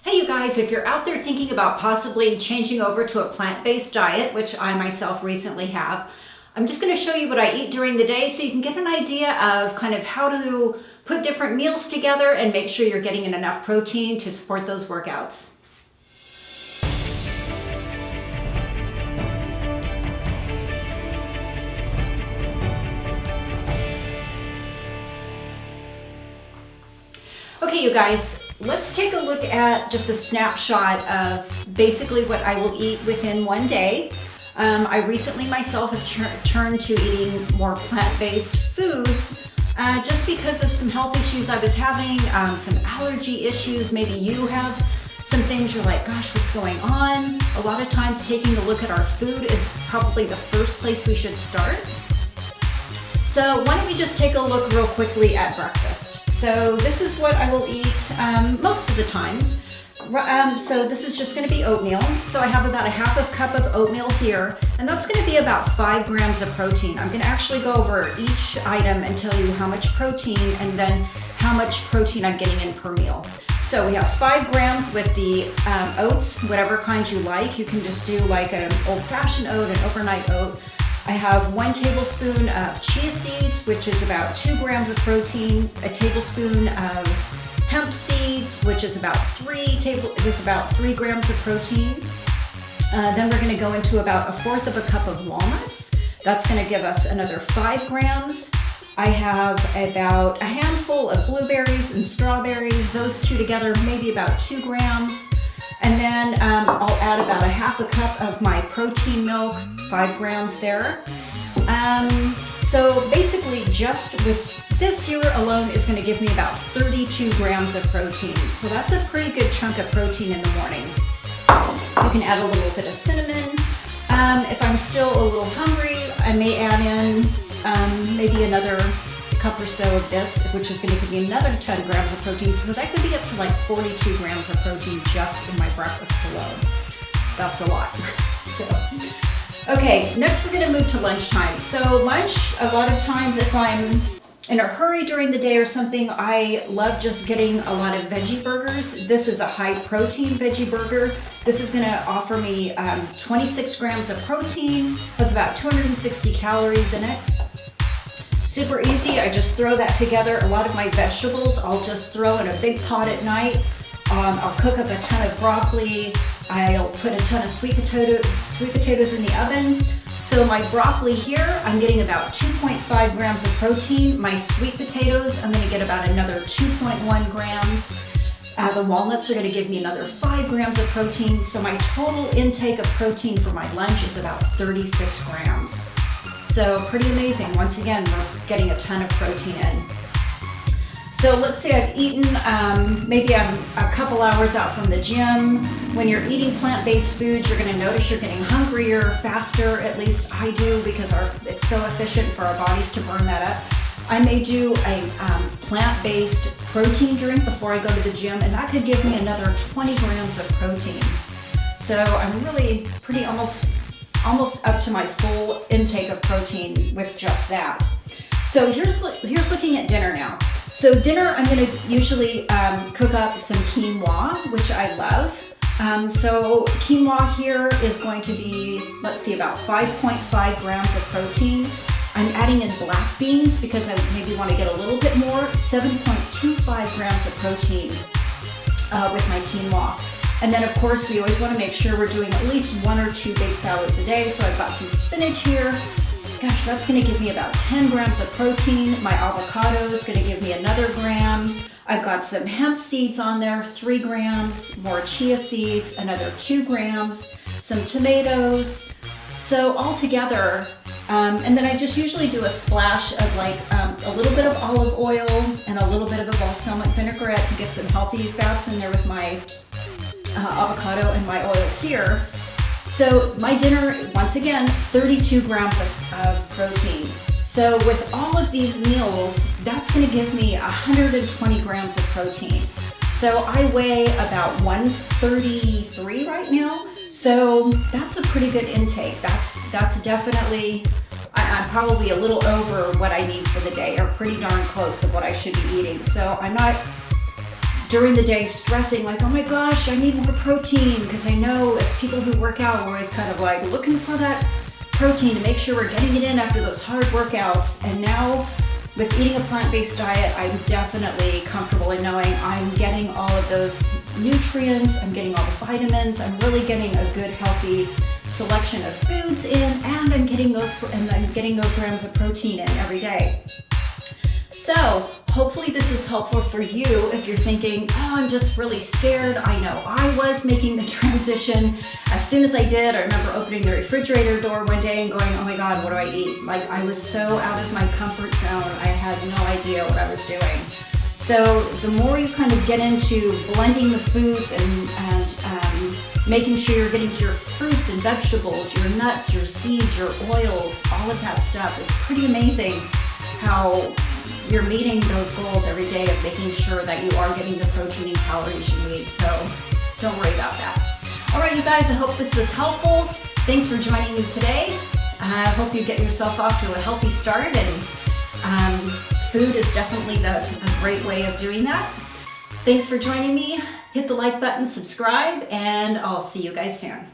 Hey you guys, if you're out there thinking about possibly changing over to a plant-based diet, which I myself recently have, I'm just going to show you what I eat during the day so you can get an idea of kind of how to put different meals together and make sure you're getting in enough protein to support those workouts. Okay, you guys, let's take a look at just a snapshot of basically what I will eat within one day. I recently myself have turned to eating more plant-based foods just because of some health issues I was having, some allergy issues. Maybe you have some things you're like, gosh, what's going on? A lot of times taking a look at our food is probably the first place we should start. So why don't we just take a look real quickly at breakfast. So this is what I will eat most of the time. So this is just going to be oatmeal. So I have about a half a cup of oatmeal here, and that's going to be about 5 grams of protein. I'm going to actually go over each item and tell you how much protein and then how much protein I'm getting in per meal. So we have 5 grams with the oats, whatever kind you like. You can just do like an old-fashioned oat, an overnight oat. I have 1 tablespoon of chia seeds, which is about 2 grams of protein, a tablespoon of hemp seeds, which is about 3 grams of protein. Then we're going to go into about 1/4 of a cup of walnuts. That's going to give us another 5 grams. I have about a handful of blueberries and strawberries. Those two together, maybe about 2 grams. And then I'll add about a half a cup of my protein milk, 5 grams there. So basically just with this here alone is going to give me about 32 grams of protein. So that's a pretty good chunk of protein in the morning. You can add a little bit of cinnamon. If I'm still a little hungry, I may add in maybe another cup or so of this, which is going to give me another 10 grams of protein. So that could be up to like 42 grams of protein just in my breakfast alone. That's a lot. Okay, next we're going to move to lunchtime. So lunch, a lot of times if I'm in a hurry during the day or something, I love just getting a lot of veggie burgers. This is a high protein veggie burger. This is going to offer me 26 grams of protein, has about 260 calories in it. Super easy, I just throw that together. A lot of my vegetables I'll just throw in a big pot at night. I'll cook up a ton of broccoli. I'll put a ton of sweet potatoes in the oven. So my broccoli here, I'm getting about 2.5 grams of protein. My sweet potatoes, I'm going to get about another 2.1 grams. The walnuts are going to give me another 5 grams of protein. So my total intake of protein for my lunch is about 36 grams. So pretty amazing. Once again, we're getting a ton of protein in. So let's say I've eaten, maybe I'm a couple hours out from the gym. When you're eating plant-based foods, you're going to notice you're getting hungrier faster. At least I do, because it's so efficient for our bodies to burn that up. I may do a plant-based protein drink before I go to the gym, and that could give me another 20 grams of protein. So I'm really pretty almost up to my full intake of protein with just that. So here's looking at dinner now. So dinner, I'm going to usually cook up some quinoa, which I love. So quinoa here is going to be, let's see, about 5.5 grams of protein. I'm adding in black beans because I maybe want to get a little bit more, 7.25 grams of protein with my quinoa. And then of course, we always want to make sure we're doing at least 1 or 2 big salads a day. So I've got some spinach here. Gosh, that's going to give me about 10 grams of protein. My avocado is going to give me another gram. I've got some hemp seeds on there, 3 grams, more chia seeds, another 2 grams, some tomatoes. So all together, and then I just usually do a splash of like a little bit of olive oil and a little bit of a balsamic vinaigrette to get some healthy fats in there with my avocado and my oil here. So my dinner, once again, 32 grams of protein. So with all of these meals, that's going to give me 120 grams of protein. So I weigh about 133 right now. So that's a pretty good intake. That's definitely, I'm probably a little over what I need for the day, or pretty darn close of what I should be eating. So I'm not during the day stressing like, oh my gosh, I need more protein, because I know as people who work out, we're always kind of like looking for that protein to make sure we're getting it in after those hard workouts. And now with eating a plant-based diet, I'm definitely comfortable in knowing I'm getting all of those nutrients, I'm getting all the vitamins, I'm really getting a good healthy selection of foods in, and I'm getting those grams of protein in every day. So hopefully this is helpful for you if you're thinking, oh, I'm just really scared. I know I was making the transition. As soon as I did, I remember opening the refrigerator door one day and going, oh my God, what do I eat? Like, I was so out of my comfort zone. I had no idea what I was doing. So the more you kind of get into blending the foods and making sure you're getting to your fruits and vegetables, your nuts, your seeds, your oils, all of that stuff, it's pretty amazing how you're meeting those goals every day of making sure that you are getting the protein and calories you need. So don't worry about that. All right, you guys, I hope this was helpful. Thanks for joining me today. I hope you get yourself off to a healthy start, and food is definitely a great way of doing that. Thanks for joining me. Hit the like button, subscribe, and I'll see you guys soon.